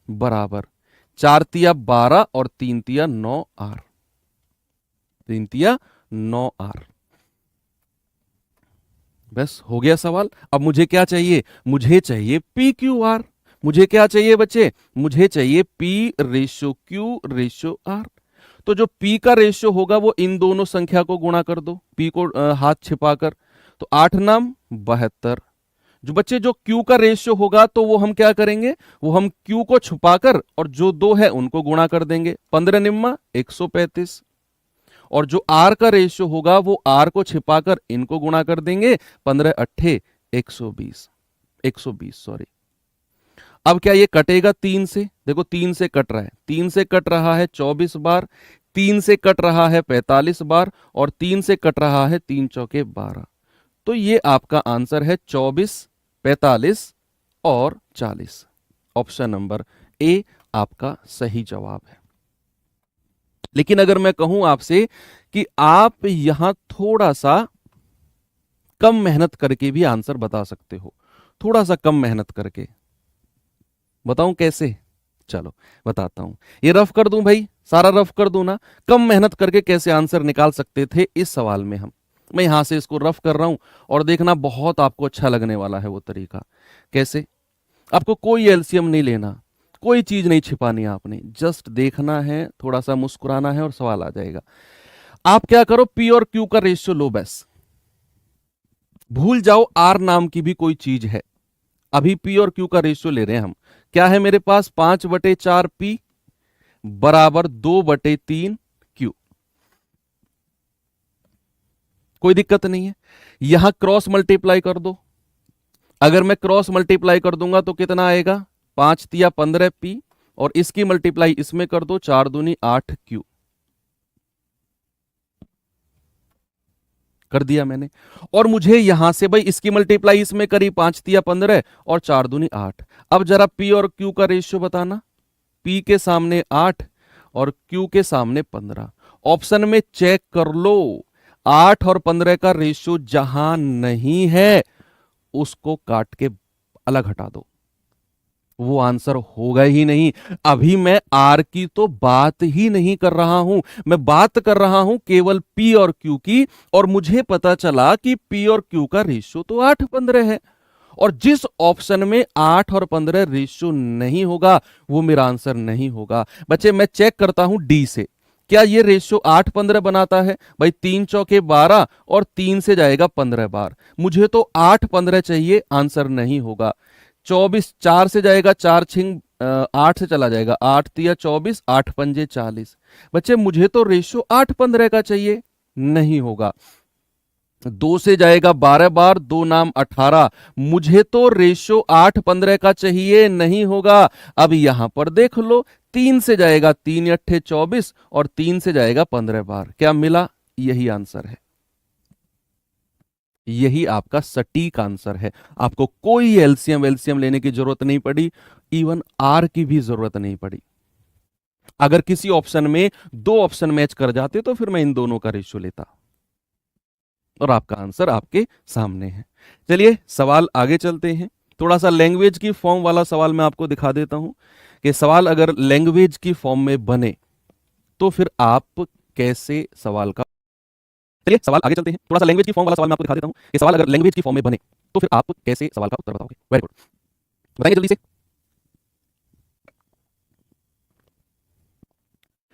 बराबर 4 तिया 12 और 3 तिया 9 आर, 3 तिया 9 आर। बस हो गया सवाल। अब मुझे क्या चाहिए, मुझे चाहिए पी क्यू आर। मुझे क्या चाहिए बच्चे, मुझे चाहिए P ratio Q ratio R. तो जो पी का रेशियो होगा वो इन दोनों संख्या को गुणा कर दो, पी को हाथ छिपाकर। तो 8 नाम 72। जो बच्चे जो क्यू का रेशियो होगा तो वो हम क्या करेंगे, वो हम क्यू को छुपाकर और जो 2 है उनको गुणा कर देंगे, 15 निम्मा 135। और जो आर का रेशियो होगा वो आर को छिपाकर इनको गुणा कर देंगे, 15 अट्ठे 120, 120 सॉरी। अब क्या ये कटेगा 3 से, देखो 3 से कट रहा है, 3 से कट रहा है 24 बार, 3 से कट रहा है 45 बार, और 3 से कट रहा है 3 चौके 12। तो ये आपका आंसर है 24, 45 और 40। ऑप्शन नंबर ए आपका सही जवाब है। लेकिन अगर मैं कहूं आपसे कि आप यहां थोड़ा सा कम मेहनत करके भी आंसर बता सकते हो, थोड़ा सा कम मेहनत करके, बताऊं कैसे? चलो बताता हूं। ये रफ कर दूं भाई, सारा रफ कर दूं ना? कम मेहनत करके कैसे आंसर निकाल सकते थे इस सवाल में हम। मैं यहां से इसको रफ कर रहा हूं और देखना बहुत आपको अच्छा लगने वाला है वो तरीका। कैसे? आपको कोई एलसीएम नहीं लेना, कोई चीज नहीं छिपानी, आपने जस्ट देखना है, थोड़ा सा मुस्कुराना है और सवाल आ जाएगा। आप क्या करो, पी और क्यू का रेशियो लो, बस भूल जाओ आर नाम की भी कोई चीज है। अभी पी और क्यू का रेशियो ले रहे हैं हम। क्या है मेरे पास? 5/4 पी बराबर 2/3 क्यू। कोई दिक्कत नहीं है। यहां क्रॉस मल्टीप्लाई कर दो। अगर मैं क्रॉस मल्टीप्लाई कर दूंगा तो कितना आएगा? 5×3 पी और इसकी मल्टीप्लाई इसमें कर दो, 4×2 8 क्यू। कर दिया मैंने। और मुझे यहां से भाई इसकी मल्टीप्लाई इसमें करी, 5×3 और 4×2 8। अब जरा पी और क्यू का रेशियो बताना। पी के सामने 8 और क्यू के सामने 15। ऑप्शन में चेक कर लो, 8 और 15 का रेशियो जहां नहीं है उसको काट के अलग हटा दो, वो आंसर होगा ही नहीं। अभी मैं आर की तो बात ही नहीं कर रहा हूं, मैं बात कर रहा हूं केवल पी और क्यू की। और मुझे पता चला कि पी और क्यू का रेशियो तो 8/15 है, और जिस ऑप्शन में 8 और 15 रेशियो नहीं होगा वो मेरा आंसर नहीं होगा। बच्चे मैं चेक करता हूं डी से, क्या ये रेशियो 8/15 बनाता है? भाई 3×4 = 12 और 3 से जाएगा 15 बार। मुझे तो 8/15 चाहिए, आंसर नहीं होगा। 24 4 से जाएगा, 4×6 8 से चला जाएगा, 8×3 = 24, 8×5 = 40। बच्चे मुझे तो रेशियो 8/15 का चाहिए, नहीं होगा। 2 से जाएगा 12 बार, 2 नाम 18। मुझे तो रेशियो 8/15 का चाहिए, नहीं होगा। अब यहां पर देख लो, 3 से जाएगा, 3×8 = 24 और 3 से जाएगा 15 बार। क्या मिला? यही आंसर है, यही आपका सटीक आंसर है। आपको कोई एलसीएम वेलसीएम लेने की जरूरत नहीं पड़ी, इवन आर की भी जरूरत नहीं पड़ी। अगर किसी ऑप्शन में 2 ऑप्शन मैच कर जाते तो फिर मैं इन दोनों का रेशियो लेता, और आपका आंसर आपके सामने है। चलिए सवाल आगे चलते हैं। थोड़ा सा लैंग्वेज की फॉर्म वाला सवाल मैं आपको दिखा देता हूं कि सवाल अगर लैंग्वेज की फॉर्म में बने तो फिर आप कैसे सवाल का। चलिए सवाल आगे चलते हैं। थोड़ा सा लैंग्वेज की फॉर्म वाला सवाल मैं आपको दिखा देता हूं कि सवाल अगर लैंग्वेज की फॉर्म में बने तो फिर आप कैसे सवाल का उत्तर बताओगे। वेरी गुड, बताएंगे जल्दी से।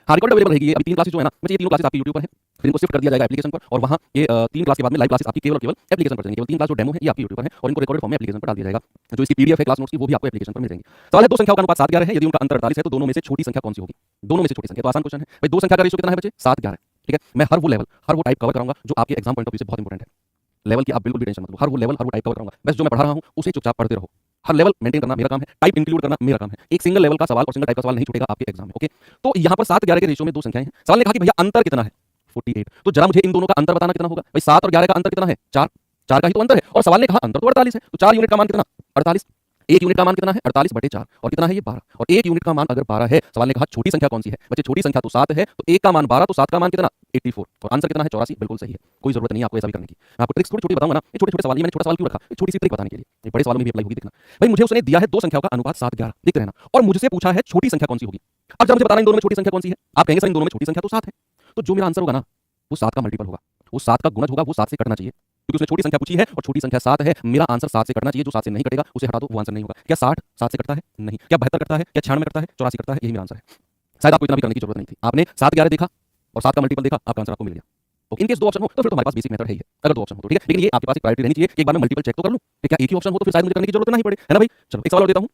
हाँ, रिकॉर्ड अवेलेबल रहेगी। अभी 3 क्लासेस जो है ना, मुझे ये तीनों क्लासेस आपकी यूट्यूब पर है, फिर इनको शिफ्ट कर दिया जाएगा एप्लीकेशन पर, और वहां ये 3 क्लास के बाद में लाइव क्लासेस आपकी केवल और केवल एप्लीकेशन पर चलेंगी। केवल 3 क्लास जो डेमो है ये आपकी यूट्यूब पर है, और इनको रिकॉर्डेड फॉर्म में एप्लीकेशन पर डाल दिया जाएगा। जो इसकी पीडीएफ है क्लास नोट्स की, वो भी आपको एप्लीकेशन पर मिल जाएंगी। सवाल है, दो संख्याओं का अनुपात 7:11 है, यदि उनका अंतर 48 है तो दोनों में से छोटी संख्या कौन सी होगी? दोनों में से छोटी संख्या, तो आसान क्वेश्चन है भाई। दो संख्या का रेशियो कितना है बच्चे? 7:11। ठीक है, मैं हर वो लेवल, हर वो टाइप कवर कराऊंगा जो आपके एग्जाम पॉइंट ऑफ व्यू से बहुत इंपॉर्टेंट है। लेवल की आप बिल्कुल भी टेंशन मत लो, हर वो लेवल, हर वो टाइप कवर कराऊंगा। बस जो मैं पढ़ा रहा हूं उसे चुपचाप पढ़ते रहो। हर लेवल मेंटेन करना मेरा काम है, टाइप इंक्लूड करना मेरा काम है। एक सिंगल लेवल का सवाल और सिंगल टाइप का सवाल नहीं छूटेगा आपके एग्जाम में। ओके, तो यहां पर 7:11 के रेशियो में दो संख्याएं हैं। सवाल ने कहा कि भैया अंतर कितना है? 48। तो जरा मुझे इन दोनों का अंतर बताना कितना होगा भाई। 7 और 11 का अंतर कितना है? 4। 4 का ही तो अंतर है, और सवाल ने कहा अंतर तो 48 है, तो 4 यूनिट का मान कितना? 48। 1 यूनिट का मान कितना है? 48/4। और कितना है ये? 12। और 1 यूनिट का मान अगर 12 है, सवाल ने कहा छोटी संख्या कौन सी है? बच्चे छोटी संख्या तो 7 है, तो 1 का मान 12, तो 7 का मान कितना? 84। और आंसर कितना है? 84। बिल्कुल सही है, कोई जरूरत नहीं है आपको ऐसा भी करने की। मैं आपको ट्रिक्स थोड़ी छोटी बताऊंगा ना, ये छोटे छोटे सवाल ही मैंने छोटा सवाल क्यों रखा? एक छोटी सी ट्रिक बताने के लिए, ये बड़े सवालों में भी अप्लाई होगी, देखना भाई। मुझे उसने दिया है दो संख्याओं का अनुपात 7:11, देखते रहना, और मुझसे पूछा है छोटी संख्या कौन सी होगी। अब जब मुझे बताना इन दोनों में छोटी संख्या कौन सी है, आप कहेंगे सर इन दोनों में छोटी संख्या तो 7 है, तो जो मेरा आंसर होगा ना वो 7 का मल्टीपल होगा, वो 7 का गुणज होगा, वो 7 से कटना चाहिए, क्योंकि उसने छोटी संख्या पूछी है और छोटी संख्या 7 है। मेरा आंसर 7 से कटना चाहिए, जो 7 से नहीं कटेगा उसे हटा दो, वो आंसर नहीं होगा। क्या 60 7 से कटता है? नहीं। क्या 72 कटता है? क्या 96 कटता है? 84 कटता है? यही मेरा आंसर है। शायद आपको इतना भी करने की जरूरत नहीं थी, आपने 7-11 देखा और 7 का मल्टीपल देखा, आपका आंसर आपको मिल गया। ओके, इनकेस 2 ऑप्शन हो तो फिर तो हमारे पास बेसिक मेथड है ही है। अगर 2 ऑप्शन हो तो ठीक है, लेकिन ये आपके पास एक प्रायोरिटी रहनी चाहिए कि एक बार मैं मल्टीपल चेक तो कर लूं कि क्या एक ही ऑप्शन हो तो फिर शायद मुझे करने की जरूरत ना ही पड़े, है ना भाई। चलो एक सवाल और देता हूं।